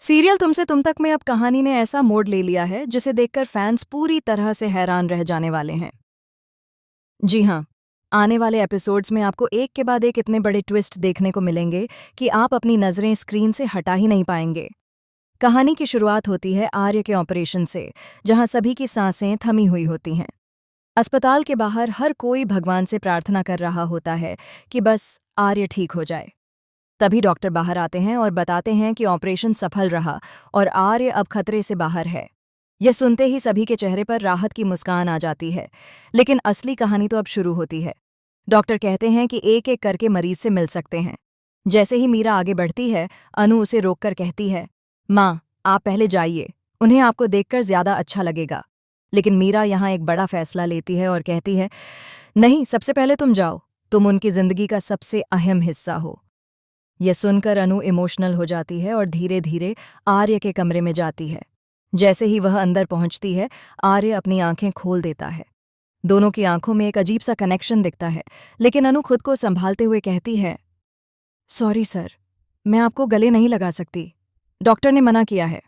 Serial तुमसे तुम तक में अब कहानी ने ऐसा मोड़ ले लिया है जिसे देखकर फैंस पूरी तरह से हैरान रह जाने वाले हैं। जी हाँ, आने वाले एपिसोड्स में आपको एक के बाद एक इतने बड़े ट्विस्ट देखने को मिलेंगे कि आप अपनी नज़रें स्क्रीन से हटा ही नहीं पाएंगे। कहानी की शुरुआत होती है आर्य के ऑपरेशन से, जहां सभी की सांसें थमी हुई होती हैं। अस्पताल के बाहर हर कोई भगवान से प्रार्थना कर रहा होता है कि बस आर्य ठीक हो जाए। तभी डॉक्टर बाहर आते हैं और बताते हैं कि ऑपरेशन सफल रहा और आर्य अब खतरे से बाहर है। यह सुनते ही सभी के चेहरे पर राहत की मुस्कान आ जाती है। लेकिन असली कहानी तो अब शुरू होती है। डॉक्टर कहते हैं कि एक एक करके मरीज से मिल सकते हैं। जैसे ही मीरा आगे बढ़ती है, अनु उसे रोककर कहती है, माँ, आप पहले जाइए, उन्हें आपको देखकर ज्यादा अच्छा लगेगा। लेकिन मीरा यहाँ एक बड़ा फैसला लेती है और कहती है, नहीं, सबसे पहले तुम जाओ, तुम उनकी जिंदगी का सबसे अहम हिस्सा हो। यह सुनकर अनु इमोशनल हो जाती है और धीरे धीरे आर्य के कमरे में जाती है। जैसे ही वह अंदर पहुंचती है, आर्य अपनी आंखें खोल देता है। दोनों की आंखों में एक अजीब सा कनेक्शन दिखता है, लेकिन अनु खुद को संभालते हुए कहती है, सॉरी सर, मैं आपको गले नहीं लगा सकती, डॉक्टर ने मना किया है।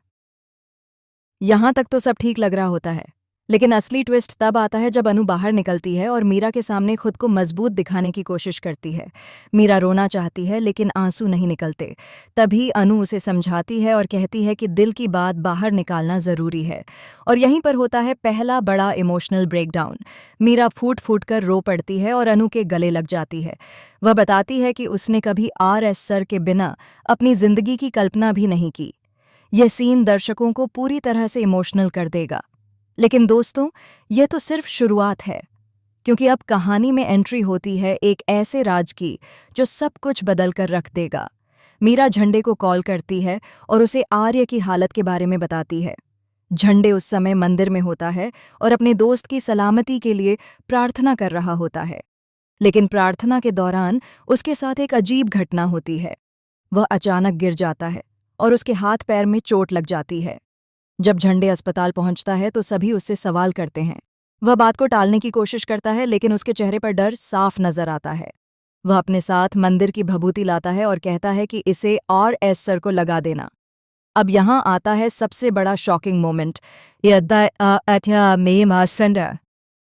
यहां तक तो सब ठीक लग रहा होता है, लेकिन असली ट्विस्ट तब आता है जब अनु बाहर निकलती है और मीरा के सामने खुद को मजबूत दिखाने की कोशिश करती है। मीरा रोना चाहती है लेकिन आंसू नहीं निकलते। तभी अनु उसे समझाती है और कहती है कि दिल की बात बाहर निकालना जरूरी है। और यहीं पर होता है पहला बड़ा इमोशनल ब्रेकडाउन। मीरा फूट फूट कर रो पड़ती है और अनु के गले लग जाती है। वह बताती है कि उसने कभी RS सर के बिना अपनी जिंदगी की कल्पना भी नहीं की। यह सीन दर्शकों को पूरी तरह से इमोशनल कर देगा। लेकिन दोस्तों, यह तो सिर्फ शुरुआत है, क्योंकि अब कहानी में एंट्री होती है एक ऐसे राज की जो सब कुछ बदल कर रख देगा। मीरा झंडे को कॉल करती है और उसे आर्य की हालत के बारे में बताती है। झंडे उस समय मंदिर में होता है और अपने दोस्त की सलामती के लिए प्रार्थना कर रहा होता है। लेकिन प्रार्थना के दौरान उसके साथ एक अजीब घटना होती है। वह अचानक गिर जाता है और उसके हाथ पैर में चोट लग जाती है। जब झंडे अस्पताल पहुंचता है तो सभी उससे सवाल करते हैं। वह बात को टालने की कोशिश करता है, लेकिन उसके चेहरे पर डर साफ नजर आता है। वह अपने साथ मंदिर की भभूति लाता है और कहता है कि इसे RS सर को लगा देना। अब यहाँ आता है सबसे बड़ा शॉकिंग मोमेंट।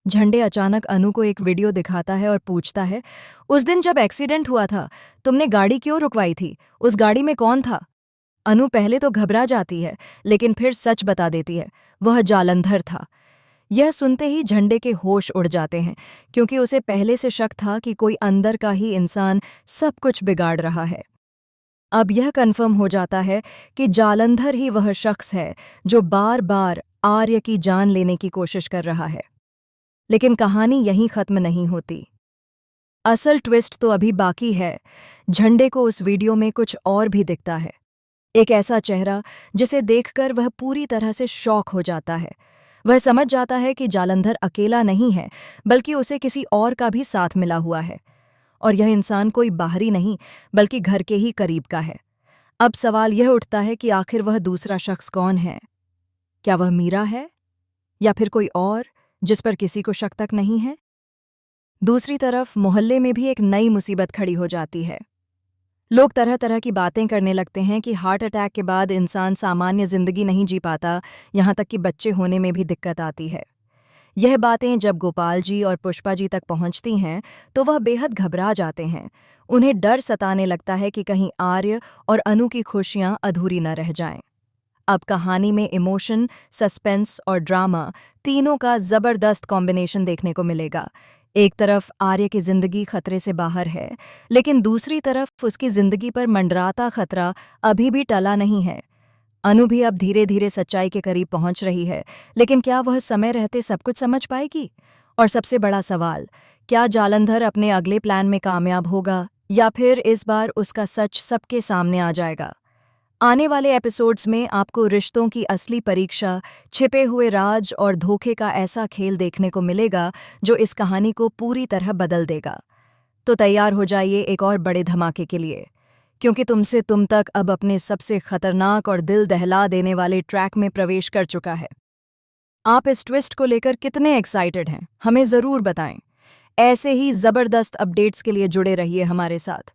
झंडे अचानक अनु को एक वीडियो दिखाता है और पूछता है, उस दिन जब एक्सीडेंट हुआ था, तुमने गाड़ी क्यों रुकवाई थी? उस गाड़ी में कौन था? अनु पहले तो घबरा जाती है, लेकिन फिर सच बता देती है, वह जालंधर था। यह सुनते ही झंडे के होश उड़ जाते हैं, क्योंकि उसे पहले से शक था कि कोई अंदर का ही इंसान सब कुछ बिगाड़ रहा है। अब यह कन्फर्म हो जाता है कि जालंधर ही वह शख्स है जो बार बार आर्य की जान लेने की कोशिश कर रहा है। लेकिन कहानी यहीं खत्म नहीं होती। असल ट्विस्ट तो अभी बाकी है। झंडे को उस वीडियो में कुछ और भी दिखता है। एक ऐसा चेहरा जिसे देखकर वह पूरी तरह से शॉक हो जाता है। वह समझ जाता है कि जालंधर अकेला नहीं है, बल्कि उसे किसी और का भी साथ मिला हुआ है। और यह इंसान कोई बाहरी नहीं, बल्कि घर के ही करीब का है। अब सवाल यह उठता है कि आखिर वह दूसरा शख्स कौन है? क्या वह मीरा है, या फिर कोई और जिस पर किसी को शक तक नहीं है? दूसरी तरफ मोहल्ले में भी एक नई मुसीबत खड़ी हो जाती है। लोग तरह तरह की बातें करने लगते हैं कि हार्ट अटैक के बाद इंसान सामान्य जिंदगी नहीं जी पाता, यहाँ तक कि बच्चे होने में भी दिक्कत आती है। यह बातें जब गोपाल जी और पुष्पा जी तक पहुंचती हैं तो वह बेहद घबरा जाते हैं। उन्हें डर सताने लगता है कि कहीं आर्य और अनु की खुशियां अधूरी न रह जाएं। अब कहानी में इमोशन, सस्पेंस और ड्रामा तीनों का जबरदस्त कॉम्बिनेशन देखने को मिलेगा। एक तरफ आर्य की जिंदगी खतरे से बाहर है, लेकिन दूसरी तरफ उसकी जिंदगी पर मंडराता खतरा अभी भी टला नहीं है। अनु भी अब धीरे धीरे सच्चाई के करीब पहुंच रही है, लेकिन क्या वह समय रहते सब कुछ समझ पाएगी? और सबसे बड़ा सवाल, क्या जालंधर अपने अगले प्लान में कामयाब होगा, या फिर इस बार उसका सच सबके सामने आ जाएगा? आने वाले एपिसोड्स में आपको रिश्तों की असली परीक्षा, छिपे हुए राज और धोखे का ऐसा खेल देखने को मिलेगा जो इस कहानी को पूरी तरह बदल देगा। तो तैयार हो जाइए एक और बड़े धमाके के लिए, क्योंकि तुमसे तुम तक अब अपने सबसे खतरनाक और दिल दहला देने वाले ट्रैक में प्रवेश कर चुका है। आप इस ट्विस्ट को लेकर कितने एक्साइटेड हैं, हमें ज़रूर बताएं। ऐसे ही ज़बरदस्त अपडेट्स के लिए जुड़े रहिए हमारे साथ।